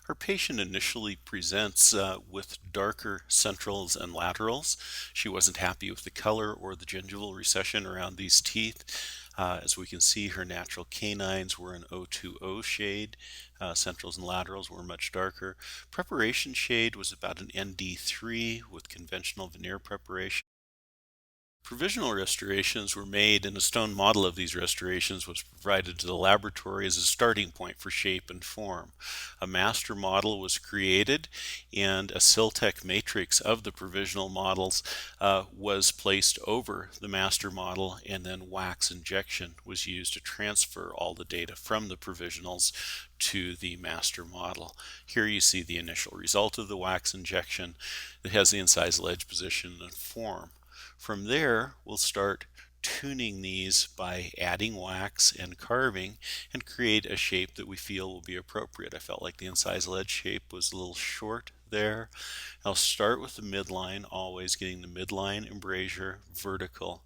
Our patient initially presents with darker centrals and laterals. She wasn't happy with the color or the gingival recession around these teeth. As we can see, her natural canines were an O2O shade. Centrals and laterals were much darker. Preparation shade was about an ND3 with conventional veneer preparation. Provisional restorations were made, and a stone model of these restorations was provided to the laboratory as a starting point for shape and form. A master model was created, and a Siltec matrix of the provisional models was placed over the master model, and then wax injection was used to transfer all the data from the provisionals to the master model. Here you see the initial result of the wax injection. It has the incisal edge position and form. From there, we'll start tuning these by adding wax and carving and create a shape that we feel will be appropriate. I felt like the incisal edge shape was a little short there. I'll start with the midline, always getting the midline embrasure vertical,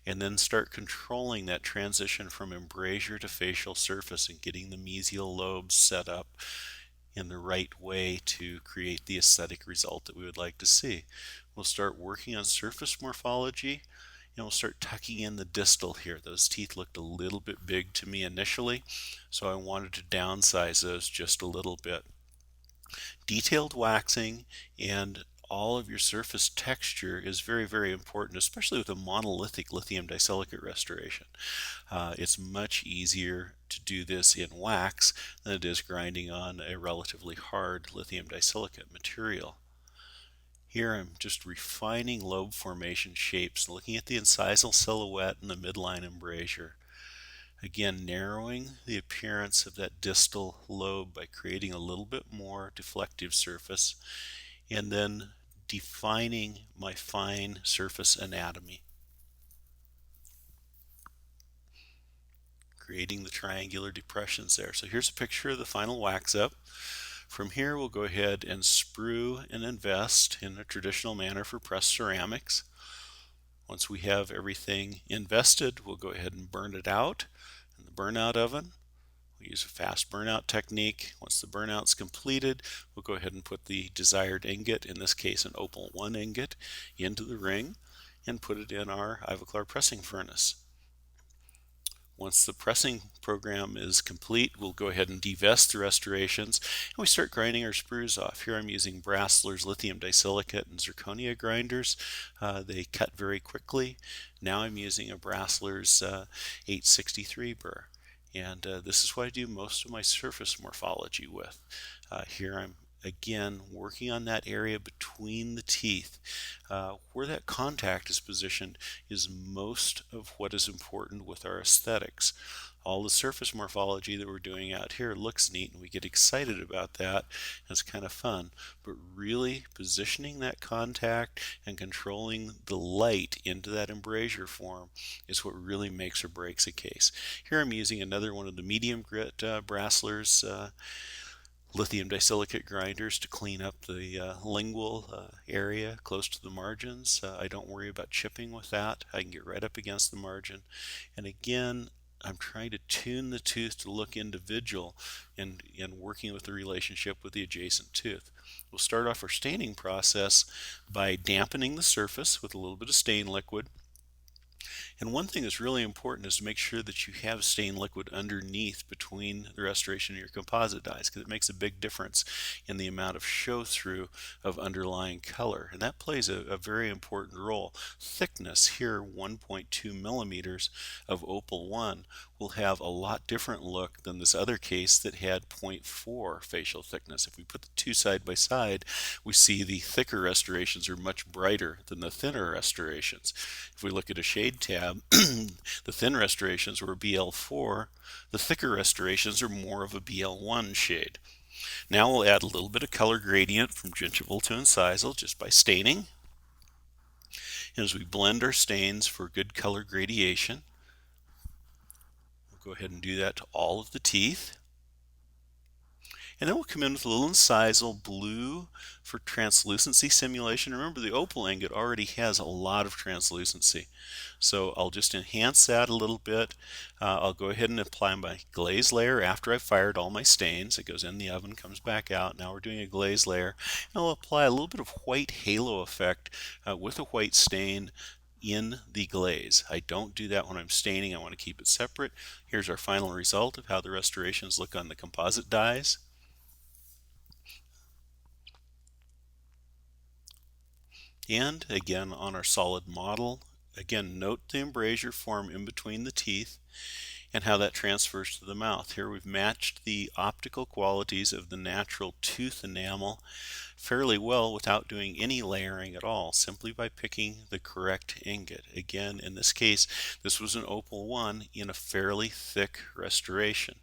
and then start controlling that transition from embrasure to facial surface and getting the mesial lobes set up in the right way to create the aesthetic result that we would like to see. We'll start working on surface morphology, and we'll start tucking in the distal here. Those teeth looked a little bit big to me initially, so I wanted to downsize those just a little bit. Detailed waxing and all of your surface texture is very, very important, especially with a monolithic lithium disilicate restoration. It's much easier to do this in wax than it is grinding on a relatively hard lithium disilicate material. Here I'm just refining lobe formation shapes, looking at the incisal silhouette and the midline embrasure. Again, narrowing the appearance of that distal lobe by creating a little bit more deflective surface, and then defining my fine surface anatomy. Creating the triangular depressions there. So here's a picture of the final wax up. From here, we'll go ahead and sprue and invest in a traditional manner for pressed ceramics. Once we have everything invested, we'll go ahead and burn it out in the burnout oven. We'll use a fast burnout technique. Once the burnout's completed, we'll go ahead and put the desired ingot, in this case an Opal 1 ingot, into the ring and put it in our Ivoclar pressing furnace. Once the pressing program is complete, we'll go ahead and devest the restorations, and we start grinding our sprues off. Here I'm using Brasseler's lithium disilicate and zirconia grinders. They cut very quickly. Now I'm using a Brasseler's 863 burr. And this is what I do most of my surface morphology with. Here I'm again working on that area between the teeth. Where that contact is positioned is most of what is important with our aesthetics. All the surface morphology that we're doing out here looks neat and we get excited about that. It's kind of fun, but really positioning that contact and controlling the light into that embrasure form is what really makes or breaks a case. Here I'm using another one of the medium grit Brasseler's lithium disilicate grinders to clean up the lingual area close to the margins. I don't worry about chipping with that. I can get right up against the margin. And again, I'm trying to tune the tooth to look individual and working with the relationship with the adjacent tooth. We'll start off our staining process by dampening the surface with a little bit of stain liquid. And one thing that's really important is to make sure that you have stain liquid underneath between the restoration of your composite dyes, because it makes a big difference in the amount of show through of underlying color, and that plays a very important role. Thickness here, 1.2 millimeters of Opal 1, will have a lot different look than this other case that had 0.4 facial thickness. If we put the two side by side, we see the thicker restorations are much brighter than the thinner restorations. If we look at a shade tab, the thin restorations were BL4, the thicker restorations are more of a BL1 shade. Now we'll add a little bit of color gradient from gingival to incisal just by staining. And as we blend our stains for good color gradation, we'll go ahead and do that to all of the teeth. And then we'll come in with a little incisal blue for translucency simulation. Remember, the opal ingot already has a lot of translucency. So I'll just enhance that a little bit. I'll go ahead and apply my glaze layer after I've fired all my stains. It goes in the oven, comes back out. Now we're doing a glaze layer. And I'll apply a little bit of white halo effect with a white stain in the glaze. I don't do that when I'm staining. I want to keep it separate. Here's our final result of how the restorations look on the composite dies. And again on our solid model, again note the embrasure form in between the teeth and how that transfers to the mouth. Here we've matched the optical qualities of the natural tooth enamel fairly well without doing any layering at all, simply by picking the correct ingot. Again, in this case, this was an Opal 1 in a fairly thick restoration.